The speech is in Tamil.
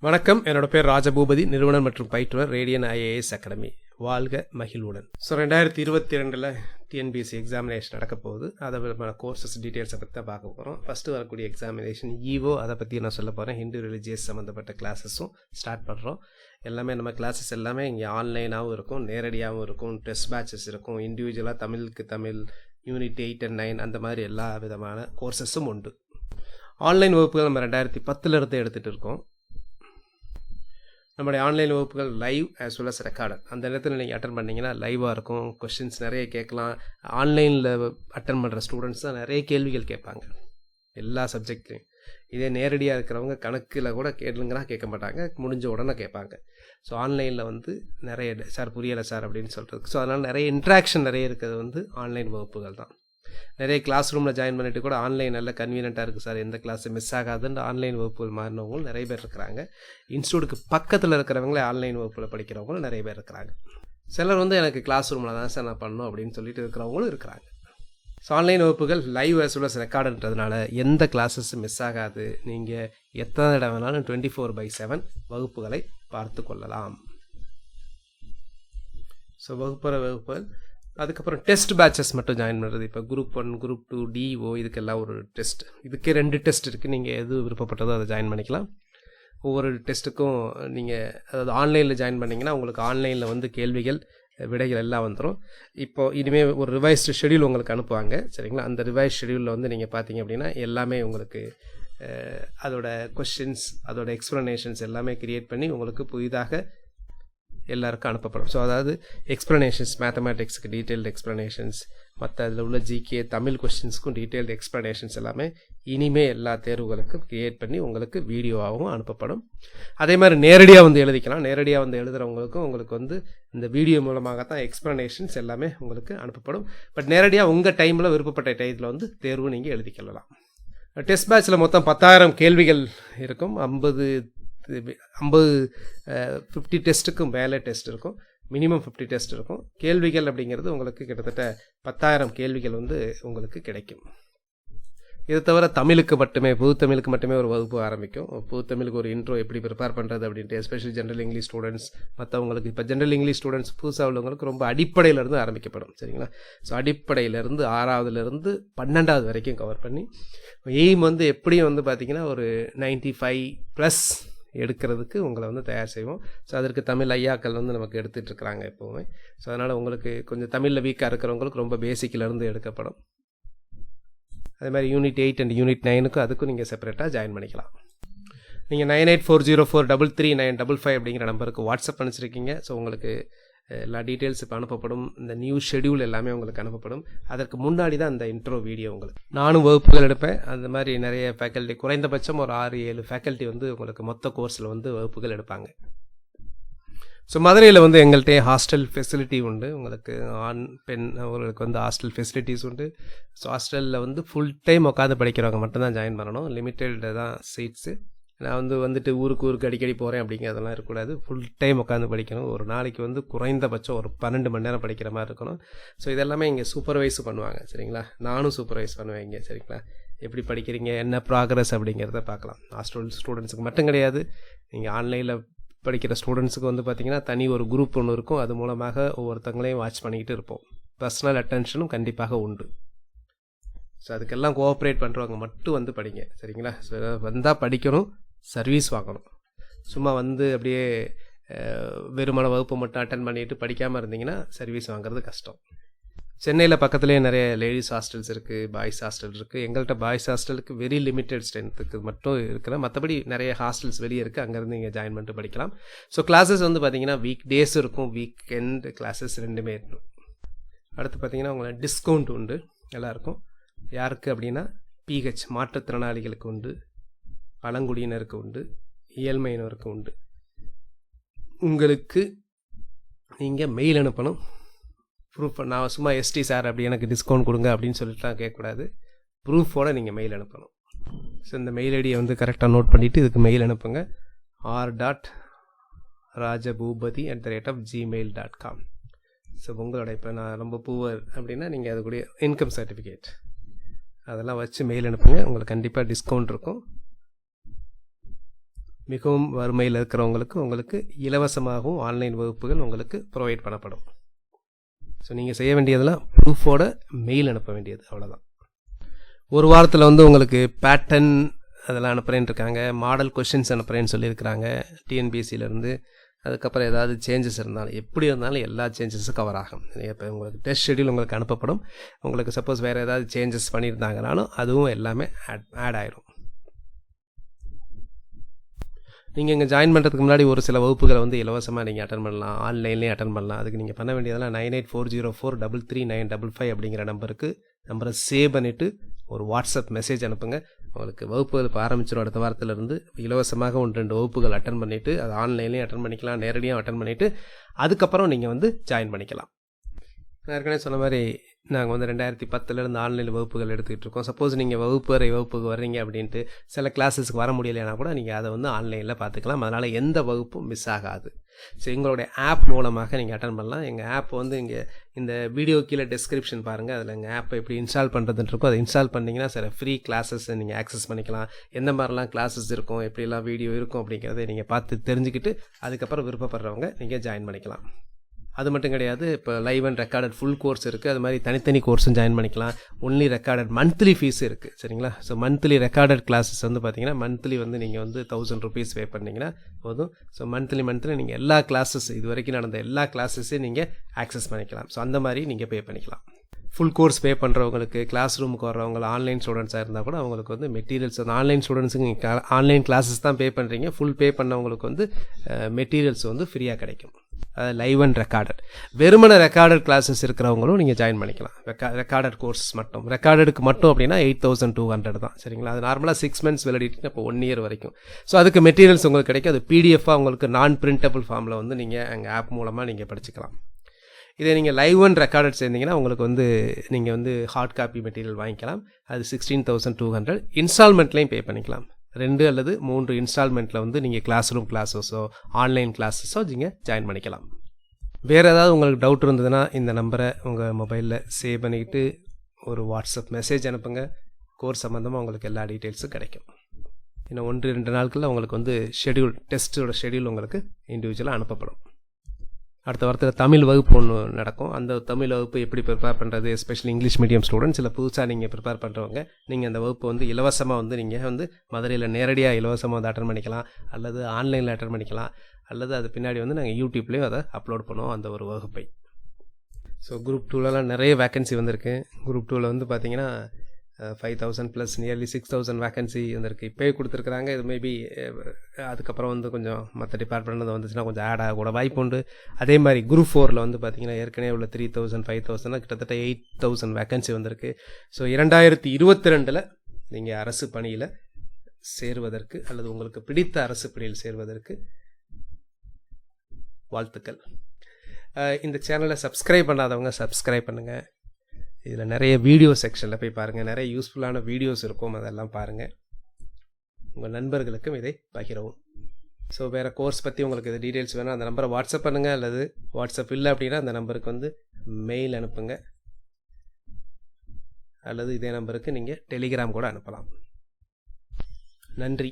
வணக்கம், என்னோட பேர் ராஜபூபதி, நிறுவனர் மற்றும் பயிற்றுனர், ரேடியன் IAS அகாடமி. வாழ்க மகிழ்வுடன். ஸோ 2022 டிஎன்பிஎஸ்சி எக்ஸாமினேஷன் நடக்க போகுது. அதை கோர்சஸ் டீட்டெயில்ஸை பற்றி தான் பார்க்க போகிறோம். ஃபஸ்ட்டு வரக்கூடிய எக்ஸாமினேஷன் ஈவோ, அதை பற்றி நான் சொல்ல போகிறேன். ஹிந்து ரிலிஜியஸ் சம்மந்தப்பட்ட கிளாஸஸும் ஸ்டார்ட் பண்ணுறோம். எல்லாமே நம்ம கிளாஸஸ் எல்லாமே இங்கே ஆன்லைனாகவும் இருக்கும், நேரடியாகவும் இருக்கும், டெஸ்ட் பேட்சஸ் இருக்கும், இண்டிவிஜுவலாக தமிழுக்கு தமிழ், UNIT-8 and 9 அந்த மாதிரி எல்லா விதமான கோர்சஸும் உண்டு. ஆன்லைன் வகுப்புகள் நம்ம 2010 எடுத்துகிட்டு இருக்கோம். நம்மளுடைய ஆன்லைன் வகுப்புகள் live as well as recorded. அந்த நேரத்தில் நீங்கள் அட்டன் பண்ணிங்கன்னா லைவாக இருக்கும், கொஸ்டின்ஸ் நிறைய கேட்கலாம். ஆன்லைனில் அட்டன் பண்ணுற ஸ்டூடெண்ட்ஸ் தான் நிறைய கேள்விகள் கேட்பாங்க எல்லா சப்ஜெக்ட்லேயும். இதே நேரடியாக இருக்கிறவங்க கணக்கில் கூட கேளுங்கன்னா கேட்க மாட்டாங்க, முடிஞ்ச உடனே கேட்பாங்க. ஸோ ஆன்லைனில் நிறைய சார் புரியலை சார் அப்படின்னு சொல்கிறது. ஸோ அதனால் நிறைய இன்ட்ராக்ஷன் நிறைய இருக்கிறது ஆன்லைன் வகுப்புகள் தான். நிறைய கிளாஸ் ரூமில் ஜாயின் பண்ணிவிட்டு கூட ஆன்லைன் நல்ல கன்வீனியண்ட்டாக இருக்குது சார், எந்த கிளாஸு மிஸ் ஆகாதுன்னு ஆன்லைன் வகுப்புகள் மாறினவங்களும் நிறைய பேர் இருக்கிறாங்க. இன்ஸ்டியூட்டுக்கு பக்கத்தில் இருக்கிறவங்களே ஆன்லைன் வகுப்பில் படிக்கிறவங்களும் நிறைய பேர் இருக்கிறாங்க. சிலர் எனக்கு கிளாஸ் ரூமில் தான் சார் நான் பண்ணணும் அப்படின்னு சொல்லிட்டு இருக்கிறவங்களும் இருக்கிறாங்க. ஸோ ஆன்லைன் வகுப்புகள் லைவ் as well as ரெக்கார்டுன்றதுனால எந்த கிளாஸஸும் மிஸ் ஆகாது. நீங்கள் எத்தனை தடவை வேணாலும் 24/7 வகுப்புகளை பார்த்து கொள்ளலாம். ஸோ வகுப்புகள் அதுக்கப்புறம் டெஸ்ட் பேட்சஸ் மட்டும் ஜாயின் பண்ணுறது. இப்போ குரூப் 1, குரூப் 2, DO இதுக்கெல்லாம் ஒரு டெஸ்ட், இதுக்கே 2 டெஸ்ட் இருக்குது. நீங்கள் எது விருப்பப்பட்டதோ அதை ஜாயின் பண்ணிக்கலாம். ஒவ்வொரு டெஸ்ட்டுக்கும் நீங்கள் அதாவது ஆன்லைனில் ஜாயின் பண்ணிங்கன்னா உங்களுக்கு ஆன்லைனில் கேள்விகள் விடைகள் எல்லாம் வந்துடும். இப்போது இனிமேல் ஒரு ரிவைஸ்டு ஷெடியூல் உங்களுக்கு அனுப்புவாங்க, சரிங்களா? அந்த ரிவைஸ் ஷெடியூலில் நீங்கள் பார்த்தீங்க அப்படின்னா எல்லாமே உங்களுக்கு அதோட கொஸ்டின்ஸ், அதோட எக்ஸ்ப்ளனேஷன்ஸ் எல்லாமே க்ரியேட் பண்ணி உங்களுக்கு புதிதாக எல்லாருக்கும் அனுப்பப்படும். ஸோ அதாவது எக்ஸ்ப்ளனேஷன்ஸ், மேத்தமேட்டிக்ஸுக்கு டீட்டெயில்டு எக்ஸ்ப்ளனேஷன்ஸ், மற்ற அதில் உள்ள GK தமிழ் கொஸ்டின்ஸ்க்கும் டீட்டெயில்டு எக்ஸ்ப்ளனேஷன்ஸ் எல்லாமே இனிமேல் எல்லா தேர்வுகளுக்கும் க்ரியேட் பண்ணி உங்களுக்கு வீடியோவாகவும் அனுப்பப்படும். அதே மாதிரி நேரடியாக எழுதிக்கலாம். நேரடியாக எழுதுகிறவங்களுக்கும் உங்களுக்கு இந்த வீடியோ மூலமாக தான் எக்ஸ்ப்ளனேஷன்ஸ் எல்லாமே உங்களுக்கு அனுப்பப்படும். பட் நேரடியாக உங்கள் டைமில் விருப்பப்பட்ட டைத்தில் தேர்வு நீங்கள் எழுதிக்கலாம். டெஸ்ட் பேட்சில் மொத்தம் 10,000 கேள்விகள் இருக்கும். 50 டெஸ்ட்டுக்கும் மேலே டெஸ்ட் இருக்கும். மினிமம் 50 டெஸ்ட் இருக்கும். கேள்விகள் அப்படிங்கிறது உங்களுக்கு கிட்டத்தட்ட 10,000 கேள்விகள் உங்களுக்கு கிடைக்கும். இது தவிர தமிழுக்கு மட்டுமே, பொது தமிழுக்கு மட்டுமே ஒரு வகுப்பு ஆரம்பிக்கும். பொது தமிழுக்கு ஒரு இன்ட்ரோ எப்படி ப்ரிப்பேர் பண்ணுறது அப்படின்ட்டு, எஸ்பெஷலி ஜென்ரல் இங்கிலீஷ் ஸ்டூடெண்ட்ஸ் மற்றவங்களுக்கு. இப்போ ஜென்ரல் இங்கிலீஷ் ஸ்டூடெண்ட்ஸ் புதுசாக உள்ளவங்களுக்கு ரொம்ப அடிப்படையிலேருந்து ஆரம்பிக்கப்படும், சரிங்களா? ஸோ அடிப்படையிலேருந்து 6ஆவதுலேருந்து 12ஆவது வரைக்கும் கவர் பண்ணி எய்ம் எப்படியும் பார்த்திங்கன்னா ஒரு 95+ எடுக்கிறதுக்கு உங்களை தயார் செய்வோம். ஸோ அதற்கு தமிழ் ஐயாக்கள் நமக்கு எடுத்துகிட்டு இருக்கிறாங்க எப்போவுமே. ஸோ அதனால் உங்களுக்கு கொஞ்சம் தமிழில் வீக்காக இருக்கிறவங்களுக்கு ரொம்ப பேசிக்கிலேருந்து எடுக்கப்படும். அதே மாதிரி UNIT-8 and UNIT-9க்கும் அதுக்கும் நீங்கள் செப்பரேட்டாக ஜாயின் பண்ணிக்கலாம். நீங்கள் 9840433955 அப்படிங்கிற நம்பருக்கு வாட்ஸ்அப் அனுப்பிச்சிருக்கீங்க. ஸோ உங்களுக்கு எல்லா டீட்டெயில்ஸ் இப்போ அனுப்பப்படும். இந்த நியூ ஷெடியூல் எல்லாமே உங்களுக்கு அனுப்பப்படும். அதற்கு முன்னாடி தான் அந்த இன்ட்ரோ வீடியோ உங்களுக்கு. நானும் வகுப்புகள் எடுப்பேன். அந்த மாதிரி நிறைய ஃபேக்கல்ட்டி, குறைந்தபட்சம் ஒரு 6-7 ஃபேக்கல்ட்டி உங்களுக்கு மொத்த கோர்ஸில் வகுப்புகள் எடுப்பாங்க. ஸோ மதுரையில் எங்கள்கிட்ட ஹாஸ்டல் ஃபெசிலிட்டி உண்டு. உங்களுக்கு ஆண் பெண் அவங்களுக்கு ஹாஸ்டல் ஃபெசிலிட்டிஸ் உண்டு. ஸோ ஹாஸ்டலில் ஃபுல் டைம் உட்காந்து படிக்கிறவங்க மட்டும்தான் ஜாயின் பண்ணணும். லிமிட்டெட் தான் சீட்ஸு. நான் ஊருக்கு அடிக்கடி போகிறேன் அப்படிங்கிறதெல்லாம் இருக்கக்கூடாது. ஃபுல் டைம் உட்காந்து படிக்கணும். ஒரு நாளைக்கு குறைந்தபட்சம் ஒரு 12 மணி நேரம் படிக்கிற மாதிரி இருக்கணும். ஸோ இதெல்லாமே இங்கே சூப்பர்வைஸ் பண்ணுவாங்க, சரிங்களா? நானும் சூப்பர்வைஸ் பண்ணுவேன் இங்கே, சரிங்களா? எப்படி படிக்கிறீங்க, என்ன ப்ராக்ரஸ் அப்படிங்கிறத பார்க்கலாம். ஹாஸ்டல் ஸ்டூடெண்ட்ஸுக்கு மட்டும் கிடையாது, நீங்கள் ஆன்லைனில் படிக்கிற ஸ்டூடெண்ட்ஸுக்கு பார்த்திங்கன்னா தனி ஒரு குரூப் ஒன்று இருக்கும். அது மூலமாக ஒவ்வொருத்தங்களையும் வாட்ச் பண்ணிக்கிட்டு இருப்போம். பர்சனல் அட்டென்ஷனும் கண்டிப்பாக உண்டு. ஸோ அதுக்கெல்லாம் கோஆப்ரேட் பண்ணுறவங்க மட்டும் படிங்க, சரிங்களா? ஸோ வந்தால் படிக்கணும், சர்வீஸ் வாங்கணும். சும்மா அப்படியே வெறுமன வகுப்பு மட்டும் அட்டன் பண்ணிட்டு படிக்காமல் இருந்தீங்கன்னா சர்வீஸ் வாங்குறது கஷ்டம். சென்னையில் பக்கத்துலேயே நிறைய லேடிஸ் ஹாஸ்டல்ஸ் இருக்குது, பாய்ஸ் ஹாஸ்டல் இருக்குது. எங்கள்கிட்ட பாய்ஸ் ஹாஸ்டலுக்கு வெரி லிமிட்டட் ஸ்ட்ரென்த்துக்கு மட்டும் இருக்கிற, மற்றபடி நிறைய ஹாஸ்டல்ஸ் வெளியே இருக்குது. அங்கேருந்து நீங்கள் ஜாயின் பண்ணிட்டு படிக்கலாம். ஸோ கிளாஸஸ் பார்த்திங்கன்னா வீக் டேஸ் இருக்கும், வீக்கெண்ட் கிளாஸஸ் ரெண்டுமே இருக்கும். அடுத்து பார்த்திங்கன்னா உங்களுக்கு டிஸ்கவுண்ட் உண்டு எல்லாருக்கும். யாருக்கு அப்படின்னா PH மாற்றுத்திறனாளிகளுக்கு உண்டு, பழங்குடியினருக்கு உண்டு, இயல்மையினருக்கு உண்டு. உங்களுக்கு நீங்கள் மெயில் அனுப்பணும். ப்ரூஃப், நான் சும்மா ST சார் அப்படி எனக்கு டிஸ்கவுண்ட் கொடுங்க அப்படின்னு சொல்லிட்டுலாம் கேட்கக்கூடாது. ப்ரூஃபோடு நீங்கள் மெயில் அனுப்பணும். ஸோ இந்த மெயில் ஐடியை கரெக்டாக நோட் பண்ணிவிட்டு இதுக்கு மெயில் அனுப்புங்க. r.rajaboopathy@gmail.com. ஸோ உங்களோட இப்போ நான் ரொம்ப பூவர் அப்படின்னா நீங்கள் அதுக்குடைய இன்கம் சர்டிஃபிகேட் அதெல்லாம் வச்சு மெயில் அனுப்புங்க. உங்களுக்கு கண்டிப்பாக டிஸ்கவுண்ட் இருக்கும். மிகவும் வறுமையில் இருக்கிறவங்களுக்கு உங்களுக்கு இலவசமாகவும் ஆன்லைன் வகுப்புகள் உங்களுக்கு ப்ரொவைட் பண்ணப்படும். ஸோ நீங்கள் செய்ய வேண்டியதெல்லாம் ப்ரூஃபோட மெயில் அனுப்ப வேண்டியது, அவ்வளோதான். ஒரு வாரத்தில் வந்து உங்களுக்கு பேட்டர்ன் அதெல்லாம் அனுப்புகிறேன்னு இருக்காங்க, மாடல் கொஷின்ஸ் அனுப்புகிறேன்னு சொல்லியிருக்கிறாங்க டிஎன்பிஎஸ்சியிலேருந்து. அதுக்கப்புறம் ஏதாவது சேஞ்சஸ் இருந்தாலும், எப்படி இருந்தாலும் எல்லா சேஞ்சஸும் கவர் ஆகும். இப்போ உங்களுக்கு டெஸ்ட் ஷெடியூல் உங்களுக்கு அனுப்பப்படும். உங்களுக்கு சப்போஸ் வேறு ஏதாவது சேஞ்சஸ் பண்ணியிருந்தாங்கனாலும் அதுவும் எல்லாமே ஆட் ஆயிரும். நீங்கள் இங்கே ஜாயின் பண்ணுறதுக்கு முன்னாடி ஒரு சில வகுப்புகளை வந்து இலவசமாக நீங்கள் அட்டன் பண்ணலாம், ஆன்லைன்லேயே அட்டன் பண்ணலாம். அதுக்கு நீங்கள் பண்ண வேண்டியதெல்லாம் 9840433955 அப்படிங்கிற நம்பரை சேவ் பண்ணிவிட்டு ஒரு வாட்ஸ்அப் மெசேஜ் அனுப்புங்க. உங்களுக்கு வகுப்புகள் இப்போ ஆரம்பிச்சிடும். அடுத்த வாரத்திலிருந்து இலவசமாக 1-2 வகுப்புகள் அட்டன் பண்ணிவிட்டு, அது ஆன்லைன்லேயும் அட்டன் பண்ணிக்கலாம், நேரடியாக அட்டன் பண்ணிவிட்டு அதுக்கப்புறம் நீங்கள் வந்து ஜாயின் பண்ணிக்கலாம். நான் ஏற்கனவே சொன்ன மாதிரி நாங்கள் வந்து 2010 ஆன்லைன் வகுப்புகள் எடுத்துக்கிட்டு இருக்கோம். சப்போஸ் நீங்கள் வகுப்புக்கு வர்றீங்க அப்படின்ட்டு சில கிளாஸஸ்க்கு வர முடியலைன்னா கூட நீங்கள் அதை வந்து ஆன்லைனில் பார்த்துக்கலாம். அதனால் எந்த வகுப்பும் மிஸ் ஆகாது. ஸோ எங்களுடைய ஆப் மூலமாக நீங்கள் அட்டன் பண்ணலாம். எங்கள் ஆப் வந்து இங்கே இந்த வீடியோ கீழே டிஸ்கிரிப்ஷன் பாருங்கள், அதில் எங்கள் ஆப்பை எப்படி இன்ஸ்டால் பண்ணுறதுன்னு இருக்கும். அதை இன்ஸ்டால் பண்ணிங்கன்னா சில ஃப்ரீ கிளாஸஸ் நீங்கள் ஆக்சஸ் பண்ணிக்கலாம். எந்த மாதிரிலாம் கிளாஸஸ் இருக்கும், எப்படிலாம் வீடியோ இருக்கும் அப்படிங்கிறத நீங்கள் பார்த்து தெரிஞ்சுக்கிட்டு அதுக்கப்புறம் விருப்பப்படுறவங்க நீங்கள் ஜாயின் பண்ணிக்கலாம். அது மட்டும் கிடையாது, இப்போ live and recorded full course இருக்குது. அது மாதிரி தனித்தனி கோர்ஸும் ஜாயின் பண்ணிக்கலாம். ஒன்லி ரெக்கார்டட் மந்த்லி ஃபீஸ் இருக்குது, சரிங்களா? ஸோ மந்த்லி ரெக்கார்டட் கிளாஸஸ் வந்து பார்த்தீங்கன்னா மந்த்லி வந்து நீங்கள் வந்து 1000 rupees பே பண்ணிங்கன்னா போதும். ஸோ மந்த்லி நீங்கள் எல்லா கிளாஸஸ், இது வரைக்கும் நடந்த எல்லா கிளாஸஸையும் நீங்கள் ஆக்சஸ் பண்ணிக்கலாம். ஸோ அந்த மாதிரி நீங்கள் பே பண்ணிக்கலாம். ஃபுல் கோர்ஸ் பே பண்ணுறவங்களுக்கு, கிளாஸ் ரூமுக்கு வர்றவங்க, ஆன்லைன் ஸ்டூடெண்ட்ஸாக இருந்தால் கூட அவங்களுக்கு வந்து மெட்டீரியல்ஸ், அந்த ஆன்லைன் ஸ்டூடெண்ட்ஸுக்கு நீங்கள் ஆன்லைன் கிளாஸஸ் தான் பே பண்ணுறீங்க. ஃபுல் பே பண்ணவங்களுக்கு வந்து மெட்டீரியல்ஸ் வந்து ஃப்ரீயாக கிடைக்கும். Live and recorded. வெறுமன ரெக்கார்டட் கிளாஸஸ் இருக்கிறவங்களும் நீங்கள் ஜாயின் பண்ணிக்கலாம். ரெக்கார்டட் கோர்ஸ் மட்டும், ரெக்கார்டடுக்கு மட்டும் அப்படின்னா 8200 தான், சரிங்களா? அது நார்மலாக 6 months வெலிடிட்டினா இப்போ 1 year வரைக்கும். ஸோ அதுக்கு மெட்டீரியல்ஸ் உங்களுக்கு கிடைக்கும். அது பிடிஎஃபாக உங்களுக்கு நான் பிரிண்டபிள் ஃபார்மில் வந்து நீங்கள் எங்கள் ஆப் மூலமாக நீங்கள் படிச்சுக்கலாம். இதே நீங்கள் லைவ் அண்ட் ரெக்கார்டட் சேர்ந்தீங்கன்னா உங்களுக்கு வந்து நீங்கள் வந்து ஹார்ட் காப்பி மெட்டீரியல் வாங்கிக்கலாம். அது 16,200. இன்ஸ்டால்மெண்ட்லேயும் பே பண்ணிக்கலாம். 2 அல்லது 3 இன்ஸ்டால்மெண்ட்டில் வந்து நீங்கள் கிளாஸ் ரூம் கிளாஸஸோ ஆன்லைன் கிளாஸஸோ நீங்கள் ஜாயின் பண்ணிக்கலாம். வேறு ஏதாவது உங்களுக்கு டவுட் இருந்ததுன்னா இந்த நம்பரை உங்கள் மொபைலில் சேவ் பண்ணிக்கிட்டு ஒரு வாட்ஸ்அப் மெசேஜ் அனுப்புங்க. கோர்ஸ் சம்மந்தமாக உங்களுக்கு எல்லா டீட்டெயில்ஸும் கிடைக்கும். இன்னும் 1-2 நாட்களில் உங்களுக்கு வந்து டெஸ்ட்டோட ஷெடியூல் உங்களுக்கு இண்டிவிஜுவலாக அனுப்பப்படும். அடுத்த வாரத்தில் தமிழ் வகுப்பு ஒன்று நடக்கும். அந்த தமிழ் வகுப்பு எப்படி ப்ரிப்பேர் பண்ணுறது, எஸ்பெஷலி இங்கிலீஷ் மீடியம் ஸ்டூடெண்ட்ஸ், இல்லை புதுசாக நீங்கள் ப்ரிப்பேர் பண்ணுறவங்க, நீங்கள் அந்த வகுப்பு வந்து இலவசமாக வந்து நீங்கள் வந்து மதுரையில் நேரடியாக இலவசமாக வந்து அட்டன் பண்ணிக்கலாம், அல்லது ஆன்லைனில் அட்டன் பண்ணிக்கலாம், அல்லது அது பின்னாடி வந்து நாங்கள் யூடியூப்லேயும் அதை அப்லோட் பண்ணுவோம் அந்த ஒரு வகுப்பை. ஸோ குரூப் 2லலாம் நிறைய வேக்கன்சி வந்திருக்கு. குரூப் 2ல் வந்து பார்த்தீங்கன்னா 5,000 + நியர்லி 6,000 வேக்கன்சி வந்திருக்கு. இப்போயே கொடுத்துருக்குறாங்க. இது மேபி அதுக்கப்புறம் வந்து கொஞ்சம் மற்ற டிபார்ட்மெண்ட் வந்துச்சுன்னா கொஞ்சம் ஆட் ஆகக்கூட வாய்ப்பு உண்டு. அதே மாதிரி குரூப் 4ல் வந்து பார்த்தீங்கன்னா ஏற்கனவே உள்ள 3,000 5,000 கிட்டத்தட்ட 8,000 வேக்கன்சி வந்திருக்கு. ஸோ 2022 நீங்கள் அரசு பணியில் சேருவதற்கு அல்லது உங்களுக்கு பிடித்த அரசு பணியில் சேருவதற்கு வாழ்த்துக்கள். இந்த சேனலை சப்ஸ்கிரைப் பண்ணாதவங்க சப்ஸ்கிரைப் பண்ணுங்கள். இதில் நிறைய வீடியோ செக்ஷனில் போய் பாருங்கள், நிறைய யூஸ்ஃபுல்லான வீடியோஸ் இருக்கும், அதெல்லாம் பாருங்கள். உங்கள் நண்பர்களுக்கும் இதை பகிரவும். ஸோ வேறு கோர்ஸ் பற்றி உங்களுக்கு இது டீட்டெயில்ஸ் வேணும், அந்த நம்பரை வாட்ஸ்அப் பண்ணுங்கள். அல்லது வாட்ஸ்அப் இல்லை அப்படின்னா அந்த நம்பருக்கு வந்து மெயில் அனுப்புங்க. அல்லது இதே நம்பருக்கு நீங்கள் டெலிகிராம் கூட அனுப்பலாம். நன்றி.